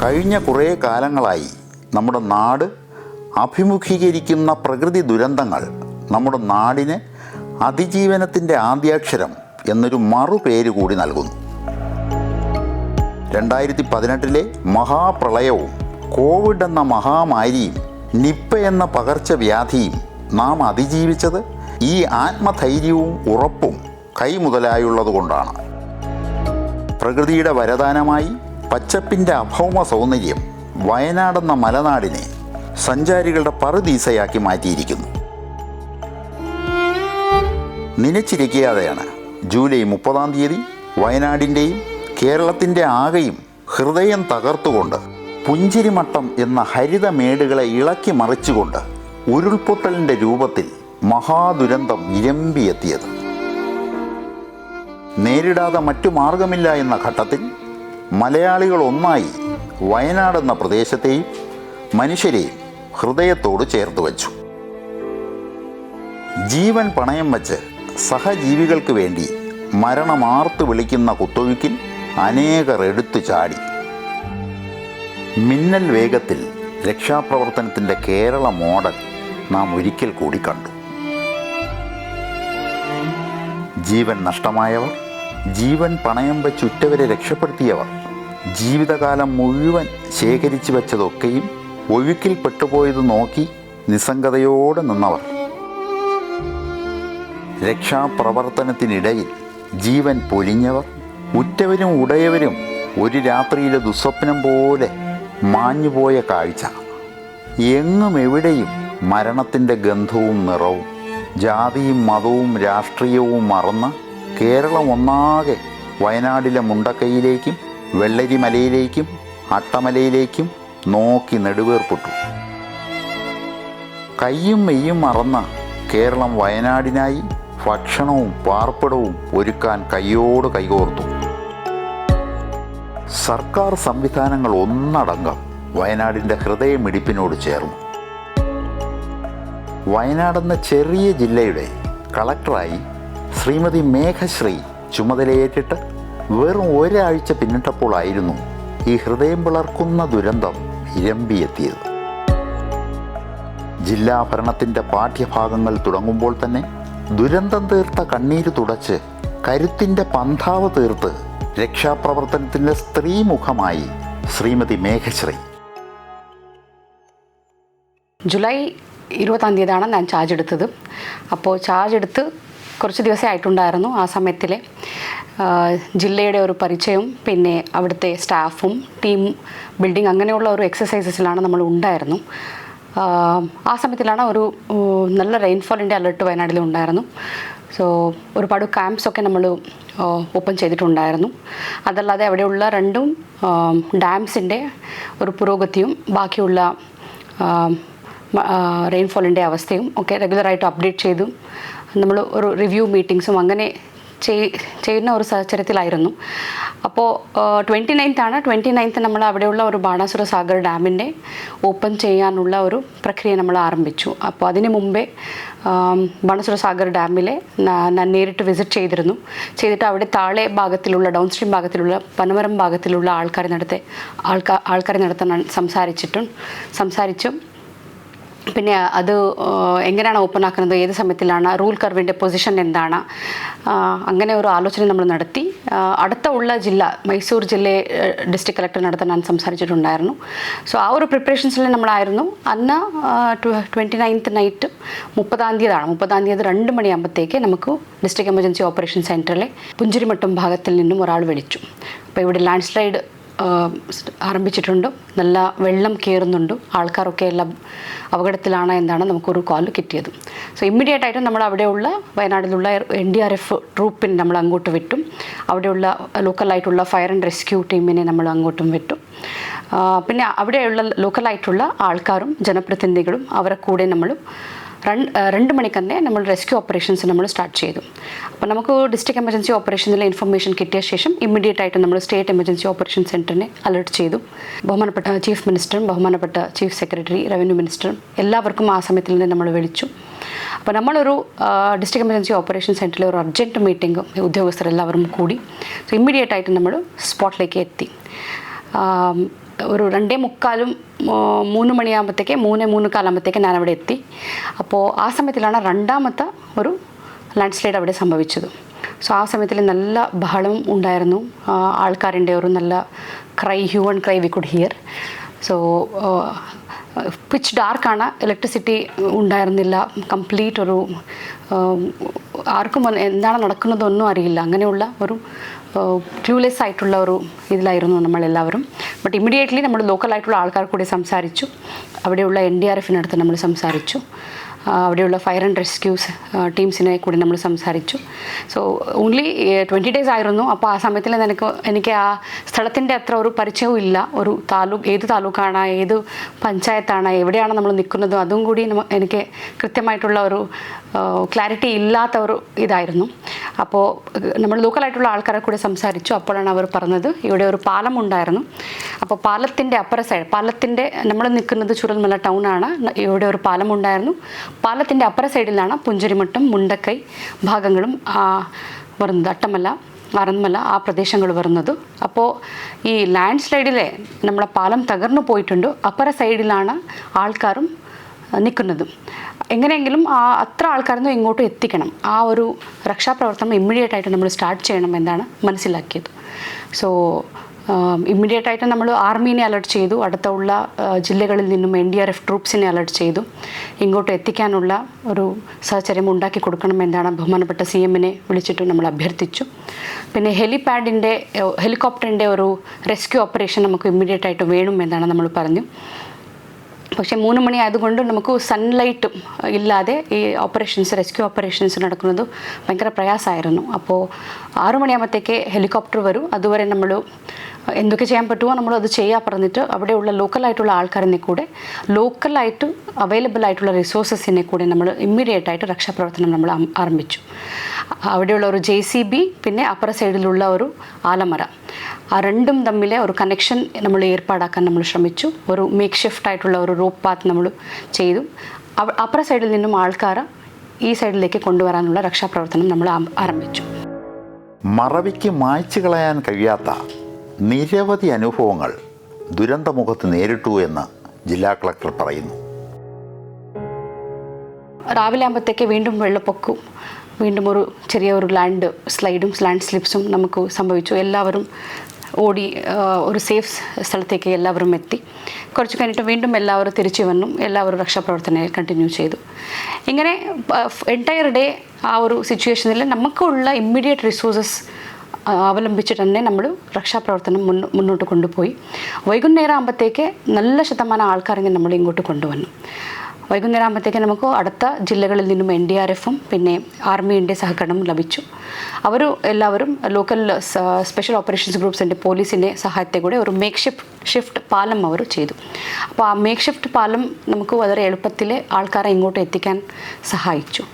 കഴിഞ്ഞ കുറേ കാലങ്ങളായി നമ്മുടെ നാട് അഭിമുഖീകരിക്കുന്ന പ്രകൃതി ദുരന്തങ്ങൾ നമ്മുടെ നാടിന് അതിജീവനത്തിൻ്റെ ആദ്യാക്ഷരം എന്നൊരു മറുപേര് കൂടി നൽകുന്നു. 2018 മഹാപ്രളയവും കോവിഡ് എന്ന മഹാമാരിയും നിപ്പ എന്ന പകർച്ചവ്യാധിയും നാം അതിജീവിച്ചത് ഈ ആത്മധൈര്യവും ഉറപ്പും കൈമുതലായുള്ളതുകൊണ്ടാണ്. പ്രകൃതിയുടെ വരദാനമായി പച്ചപ്പിൻ്റെ അഭൗമ സൗന്ദര്യം വയനാടെന്ന മലനാടിനെ സഞ്ചാരികളുടെ പറുദീസയാക്കി മാറ്റിയിരിക്കുന്നു. നനച്ചിരിക്കാതെയാണ് ജൂലൈ 30 വയനാടിൻ്റെയും കേരളത്തിൻ്റെ ആകെയും ഹൃദയം തകർത്തുകൊണ്ട് പുഞ്ചിരിമട്ടം എന്ന ഹരിതമേടുകളെ ഇളക്കി മറിച്ചുകൊണ്ട് ഉരുൾപൊട്ടലിൻ്റെ രൂപത്തിൽ മഹാദുരന്തം ഇരമ്പിയെത്തിയത്. നേരിടാതെ മറ്റു മാർഗമില്ല എന്ന ഘട്ടത്തിൽ മലയാളികൾ ഒന്നായി വയനാടെന്ന പ്രദേശത്തെയും മനുഷ്യരെയും ഹൃദയത്തോട് ചേർത്ത് വച്ചു. ജീവൻ പണയം വച്ച് സഹജീവികൾക്ക് വേണ്ടി മരണമാർത്ത് വിളിക്കുന്ന കുത്തൊഴുക്കിൽ അനേകർ എടുത്തു ചാടി. മിന്നൽ വേഗത്തിൽ രക്ഷാപ്രവർത്തനത്തിൻ്റെ കേരള മോഡൽ നാം ഒരിക്കൽ കൂടി കണ്ടു. ജീവൻ നഷ്ടമായവർ, ജീവൻ പണയം വച്ചുറ്റവരെ രക്ഷപ്പെടുത്തിയവർ, ജീവിതകാലം മുഴുവൻ ശേഖരിച്ചു വച്ചതൊക്കെയും ഒഴുക്കിൽ പെട്ടുപോയത് നോക്കി നിസ്സംഗതയോടെ നിന്നവർ, രക്ഷാപ്രവർത്തനത്തിനിടയിൽ ജീവൻ പൊലിഞ്ഞവർ, ഉറ്റവരും ഉടയവരും ഒരു രാത്രിയിലെ ദുസ്വപ്നം പോലെ മാഞ്ഞുപോയ കാഴ്ച. എങ്ങും എവിടെയും മരണത്തിൻ്റെ ഗന്ധവും നിറവും. ജാതിയും മതവും രാഷ്ട്രീയവും മറന്ന് കേരളം ഒന്നാകെ വയനാടിലെ മുണ്ടക്കൈയിലേക്കും വെള്ളരിമലയിലേക്കും അട്ടമലയിലേക്കും നോക്കി നെടുവേർപ്പെട്ടു. കയ്യും മെയ്യും മറന്ന കേരളം വയനാടിനായി ഭക്ഷണവും പാർപ്പിടവും ഒരുക്കാൻ കൈയോട് കൈകോർത്തു. സർക്കാർ സംവിധാനങ്ങൾ ഒന്നടങ്കം വയനാടിൻ്റെ ഹൃദയമിടിപ്പിനോട് ചേർന്നു. വയനാടെന്ന ചെറിയ ജില്ലയുടെ കളക്ടറായി ശ്രീമതി മേഘശ്രീ ചുമതലയേറ്റിട്ട് വെറും ഒരാഴ്ച പിന്നിട്ടപ്പോഴായിരുന്നു ഈ ഹൃദയം പിളർക്കുന്ന ദുരന്തം ഇരമ്പിയെത്തിയത്. ജില്ലാ ഭരണത്തിൻ്റെ പാഠ്യഭാഗങ്ങൾ തുടങ്ങുമ്പോൾ തന്നെ ദുരന്തം തീർത്ത കണ്ണീര് തുടച്ച് കരുത്തിൻ്റെ പന്ഥാവ് തീർത്ത് രക്ഷാപ്രവർത്തനത്തിൻ്റെ സ്ത്രീമുഖമായി ശ്രീമതി മേഘശ്രീ. ജൂലൈ 20 ഞാൻ ചാർജ് എടുത്തത്. അപ്പോൾ ചാർജ് എടുത്ത് കുറച്ച് ദിവസമേ ആയിട്ടുണ്ടായിരുന്നു. ആ സമയത്തിലെ ജില്ലയുടെ ഒരു പരിചയവും പിന്നെ അവിടുത്തെ സ്റ്റാഫും ടീം ബിൽഡിംഗ് അങ്ങനെയുള്ള ഒരു എക്സസൈസസിലാണ് നമ്മൾ ഉണ്ടായിരുന്നു. ആ സമയത്തിലാണ് ഒരു നല്ല റെയിൻഫോളിൻ്റെ അലർട്ട് വയനാട്ടിൽ ഉണ്ടായിരുന്നു. സോ ഒരുപാട് ക്യാമ്പ്സൊക്കെ നമ്മൾ ഓപ്പൺ ചെയ്തിട്ടുണ്ടായിരുന്നു. അതല്ലാതെ അവിടെയുള്ള 2 ഡാംസിൻ്റെ ഒരു പുരോഗതിയും ബാക്കിയുള്ള റെയിൻഫോളിൻ്റെ അവസ്ഥയും ഒക്കെ റെഗുലറായിട്ട് അപ്ഡേറ്റ് ചെയ്തു നമ്മൾ ഒരു റിവ്യൂ മീറ്റിങ്സും അങ്ങനെ ചെയ്യുന്ന ഒരു സാഹചര്യത്തിലായിരുന്നു. അപ്പോൾ 29th നമ്മൾ അവിടെയുള്ള ഒരു ബാണാസുര സാഗർ ഡാമിൻ്റെ ഓപ്പൺ ചെയ്യാനുള്ള ഒരു പ്രക്രിയ നമ്മൾ ആരംഭിച്ചു. അപ്പോൾ അതിന് മുമ്പേ ബാണാസുര സാഗർ ഡാമിലെ ഞാൻ നേരിട്ട് വിസിറ്റ് ചെയ്തിട്ട് അവിടെ താഴെ ഭാഗത്തിലുള്ള ഡൗൺ സ്ട്രീം ഭാഗത്തിലുള്ള പനമരം ഭാഗത്തിലുള്ള ആൾക്കാരെ നടത്താൻ സംസാരിച്ചു. പിന്നെ അത് എങ്ങനെയാണ് ഓപ്പൺ ആക്കുന്നത്, ഏത് സമയത്തിലാണ്, റൂൾ കർവിൻ്റെ പൊസിഷൻ എന്താണ്, അങ്ങനെ ഒരു ആലോചന നമ്മൾ നടത്തി. അടുത്ത ഉള്ള ജില്ല മൈസൂർ ജില്ലയെ ഡിസ്ട്രിക്ട് കളക്ടർ നടത്താൻ ഞാൻ സംസാരിച്ചിട്ടുണ്ടായിരുന്നു. സോ ആ ഒരു പ്രിപ്പറേഷൻസിൽ നമ്മളായിരുന്നു. അന്ന് 29th നൈറ്റ് 30th 2 മണിയാകുമ്പോഴത്തേക്ക് നമുക്ക് ഡിസ്ട്രിക്ട് എമർജൻസി ഓപ്പറേഷൻ സെൻറ്ററിലെ പുഞ്ചിരിമട്ടം ഭാഗത്തിൽ നിന്നും ഒരാൾ വിളിച്ചു. അപ്പോൾ ഇവിടെ ലാൻഡ് സ്ലൈഡ് ആരംഭിച്ചിട്ടുണ്ട്, നല്ല വെള്ളം കയറുന്നുണ്ട്, ആൾക്കാരൊക്കെ എല്ലാം അപകടത്തിലാണ് എന്നാണ് നമുക്കൊരു കോൾ കിട്ടിയത്. സോ ഇമ്മീഡിയറ്റ് ആയിട്ട് നമ്മൾ അവിടെയുള്ള വയനാട്ടിലുള്ള NDRF ട്രൂപ്പിനെ നമ്മൾ അങ്ങോട്ട് വിട്ടു. അവിടെയുള്ള ലോക്കലായിട്ടുള്ള ഫയർ ആൻഡ് റെസ്ക്യൂ ടീമിനെ നമ്മൾ അങ്ങോട്ടും വിട്ടു. പിന്നെ അവിടെയുള്ള ലോക്കലായിട്ടുള്ള ആൾക്കാരും ജനപ്രതിനിധികളും അവരെ കൂടെ നമ്മൾ 2 മണിക്ക് തന്നെ നമ്മൾ റെസ്ക്യൂ ഓപ്പറേഷൻസ് നമ്മൾ സ്റ്റാർട്ട് ചെയ്തു. അപ്പോൾ നമുക്ക് ഡിസ്ട്രിക്ട് എമർജൻസി ഓപ്പറേഷനിലെ ഇൻഫർമേഷൻ കിട്ടിയ ശേഷം ഇമ്മീഡിയറ്റ് ആയിട്ട് നമ്മൾ സ്റ്റേറ്റ് എമർജൻസി ഓപ്പറേഷൻ സെൻറ്ററിനെ അലർട്ട് ചെയ്തു. ബഹുമാനപ്പെട്ട ചീഫ് മിനിസ്റ്ററും ബഹുമാനപ്പെട്ട ചീഫ് സെക്രട്ടറി റവന്യൂ മിനിസ്റ്ററും എല്ലാവർക്കും ആ സമയത്തിൽ നിന്ന് നമ്മൾ വിളിച്ചു. അപ്പോൾ നമ്മളൊരു ഡിസ്ട്രിക്ട് എമർജൻസി ഓപ്പറേഷൻ സെൻറ്ററിലെ ഒരു അർജൻറ്റ് മീറ്റിംഗ് ഉദ്യോഗസ്ഥരെല്ലാവരും കൂടി. സോ ഇമ്മീഡിയറ്റ് ആയിട്ട് നമ്മൾ സ്പോട്ടിലേക്ക് എത്തി. ഒരു 2:45 3 മണിയാകുമ്പോഴത്തേക്ക് 3:45 ഞാനവിടെ എത്തി. അപ്പോൾ ആ സമയത്തിലാണ് രണ്ടാമത്തെ ഒരു ലാൻഡ് സ്ലൈഡ് അവിടെ സംഭവിച്ചത്. സോ ആ സമയത്തിൽ നല്ല ബഹളം ഉണ്ടായിരുന്നു, ആൾക്കാരിൻ്റെ ഒരു നല്ല hue and cry we could hear. So pitch ഡാർക്കാണ്, ഇലക്ട്രിസിറ്റി ഉണ്ടായിരുന്നില്ല, കംപ്ലീറ്റ് ഒരു ആർക്കും എന്താണ് നടക്കുന്നതൊന്നും അറിയില്ല, അങ്ങനെയുള്ള ഒരു ക്ലൂലെസ് ആയിട്ടുള്ള ഒരു ഇതിലായിരുന്നു നമ്മളെല്ലാവരും. ബട്ട് ഇമ്മീഡിയറ്റ്ലി നമ്മൾ ലോക്കലായിട്ടുള്ള ആൾക്കാർ കൂടി സംസാരിച്ചു, അവിടെയുള്ള NDRFിനടുത്ത് നമ്മൾ സംസാരിച്ചു, അവിടെയുള്ള ഫയർ ആൻഡ് റെസ്ക്യൂസ് ടീംസിനെ കൂടി നമ്മൾ സംസാരിച്ചു. സോ ഓൺലി 20 days ആയിരുന്നു. അപ്പോൾ ആ സമയത്തിൽ എനിക്ക് ആ സ്ഥലത്തിൻ്റെ അത്ര ഒരു പരിചയവും ഇല്ല. ഒരു ഏത് താലൂക്കാണ്, ഏത് പഞ്ചായത്താണ്, എവിടെയാണ് നമ്മൾ നിൽക്കുന്നത്, അതും കൂടി എനിക്ക് കൃത്യമായിട്ടുള്ള ഒരു ക്ലാരിറ്റി ഇല്ലാത്ത ഒരു ഇതായിരുന്നു. അപ്പോൾ നമ്മൾ ലോക്കലായിട്ടുള്ള ആൾക്കാരെ കൂടെ സംസാരിച്ചു. അപ്പോഴാണ് അവർ പറഞ്ഞത് ഇവിടെ ഒരു പാലം ഉണ്ടായിരുന്നു. അപ്പോൾ പാലത്തിൻ്റെ അപ്പുറ സൈഡ്, നമ്മൾ നിൽക്കുന്നത് ചുരൽമല ടൗൺ ആണ്, ഇവിടെ ഒരു പാലം ഉണ്ടായിരുന്നു. പാലത്തിൻ്റെ അപ്പുറ സൈഡിലാണ് പുഞ്ചരിമട്ടം, മുണ്ടക്കൈ ഭാഗങ്ങളും വരുന്നത്, അട്ടമല, ആറന്മുള ആ പ്രദേശങ്ങൾ വരുന്നത്. അപ്പോൾ ഈ ലാൻഡ് സ്ലൈഡിലെ നമ്മളെ പാലം തകർന്നു പോയിട്ടുണ്ട്, അപ്പുറ സൈഡിലാണ് ആൾക്കാരും നിൽക്കുന്നത്. എങ്ങനെയെങ്കിലും അത്ര ആൾക്കാരൊന്നും ഇങ്ങോട്ട് എത്തിക്കണം, ആ ഒരു രക്ഷാപ്രവർത്തനം ഇമ്മീഡിയറ്റ് ആയിട്ട് നമ്മൾ സ്റ്റാർട്ട് ചെയ്യണം എന്നാണ് മനസ്സിലാക്കിയത്. സോ ഇമ്മീഡിയറ്റ് ആയിട്ട് നമ്മൾ ആർമീനെ അലർട്ട് ചെയ്തു, അടുത്തുള്ള ജില്ലകളിൽ നിന്നും NDRF ട്രൂപ്സിനെ അലർട്ട് ചെയ്തു. ഇങ്ങോട്ട് എത്തിക്കാനുള്ള ഒരു സാഹചര്യം ഉണ്ടാക്കി കൊടുക്കണമെന്നാണ് ബഹുമാനപ്പെട്ട CMനെ വിളിച്ചിട്ട് നമ്മൾ അഭ്യർത്ഥിച്ചു. പിന്നെ ഹെലികോപ്റ്ററിൻ്റെ ഒരു റെസ്ക്യൂ ഓപ്പറേഷൻ നമുക്ക് ഇമ്മീഡിയറ്റ് ആയിട്ട് വേണമെന്നാണ് നമ്മൾ പറഞ്ഞു. പക്ഷേ 3 മണി ആയതുകൊണ്ട് നമുക്ക് സൺലൈറ്റും ഇല്ലാതെ ഈ റെസ്ക്യൂ ഓപ്പറേഷൻസ് നടക്കുന്നത് ഭയങ്കര പ്രയാസമായിരുന്നു. അപ്പോൾ 6 മണിയാകുമ്പോഴത്തേക്ക് ഹെലികോപ്റ്റർ വരും, അതുവരെ നമ്മൾ എന്തൊക്കെ ചെയ്യാൻ പറ്റുമോ നമ്മളത് ചെയ്യാൻ പറഞ്ഞിട്ട് അവിടെയുള്ള ലോക്കലായിട്ടുള്ള ആൾക്കാരിനെ കൂടെ, ലോക്കലായിട്ട് അവൈലബിൾ ആയിട്ടുള്ള റിസോഴ്സസിനെ കൂടെ നമ്മൾ ഇമ്മീഡിയറ്റ് ആയിട്ട് രക്ഷാപ്രവർത്തനം നമ്മൾ ആരംഭിച്ചു. അവിടെയുള്ള ഒരു JCB, പിന്നെ അപ്പുറ സൈഡിലുള്ള ഒരു ആലമര, ആ രണ്ടും തമ്മിലെ ഒരു കണക്ഷൻ നമ്മൾ ഏർപ്പാടാക്കാൻ നമ്മൾ ശ്രമിച്ചു. ഒരു മേക്ക് ഷിഫ്റ്റ് ആയിട്ടുള്ള ഒരു റോപ്പ് പാത്ത് നമ്മൾ ചെയ്തു. അപ്പുറ സൈഡിൽ നിന്നും ആൾക്കാർ ഈ സൈഡിലേക്ക് കൊണ്ടുവരാനുള്ള രക്ഷാപ്രവർത്തനം നമ്മൾ ആരംഭിച്ചു. മറവിക്ക് മായ്ച്ചു കളയാൻ കഴിയാത്ത നിരവധി അനുഭവങ്ങൾ ദുരന്തമുഖത്ത് നേരിട്ടു എന്ന് ജില്ലാ കളക്ടർ പറയുന്നു. രാവിലെ ആകുമ്പോഴത്തേക്ക് വീണ്ടും വെള്ളപ്പൊക്കവും, വീണ്ടും ഒരു ചെറിയ ഒരു ലാൻഡ് സ്ലിപ്സും നമുക്ക് സംഭവിച്ചു. എല്ലാവരും ഓടി ഒരു സേഫ് സ്ഥലത്തേക്ക് എല്ലാവരും എത്തി. കുറച്ച് കഴിഞ്ഞിട്ട് വീണ്ടും എല്ലാവരും തിരിച്ചു വന്നു, എല്ലാവരും രക്ഷാപ്രവർത്തനം കണ്ടിന്യൂ ചെയ്തു. ഇങ്ങനെ എൻറ്റയർ ഡേ ആ ഒരു സിറ്റുവേഷനിൽ നമുക്കുള്ള ഇമ്മീഡിയറ്റ് റിസോഴ്സസ് അവലംബിച്ചിട്ട് തന്നെ നമ്മൾ രക്ഷാപ്രവർത്തനം മുന്നോട്ട് കൊണ്ടുപോയി. വൈകുന്നേരം ആകുമ്പോഴത്തേക്ക് നല്ല ശതമാനം ആൾക്കാരെ നമ്മൾ ഇങ്ങോട്ട് കൊണ്ടുവന്നു. വൈകുന്നേരം ആകുമ്പോഴത്തേക്ക് നമുക്ക് അടുത്ത ജില്ലകളിൽ നിന്നും NDRFും പിന്നെ ആർമിയുടെ സഹകരണം ലഭിച്ചു. എല്ലാവരും ലോക്കൽ സ്പെഷ്യൽ ഓപ്പറേഷൻസ് ഗ്രൂപ്പ്സിൻ്റെ പോലീസിൻ്റെ സഹായത്തെ കൂടെ ഒരു മേക്ക് ഷിഫ്റ്റ് പാലം അവർ ചെയ്തു. അപ്പോൾ ആ മേക്ക് ഷിഫ്റ്റ് പാലം നമുക്ക് വളരെ എളുപ്പത്തിൽ ആൾക്കാരെ ഇങ്ങോട്ട് എത്തിക്കാൻ സഹായിച്ചു.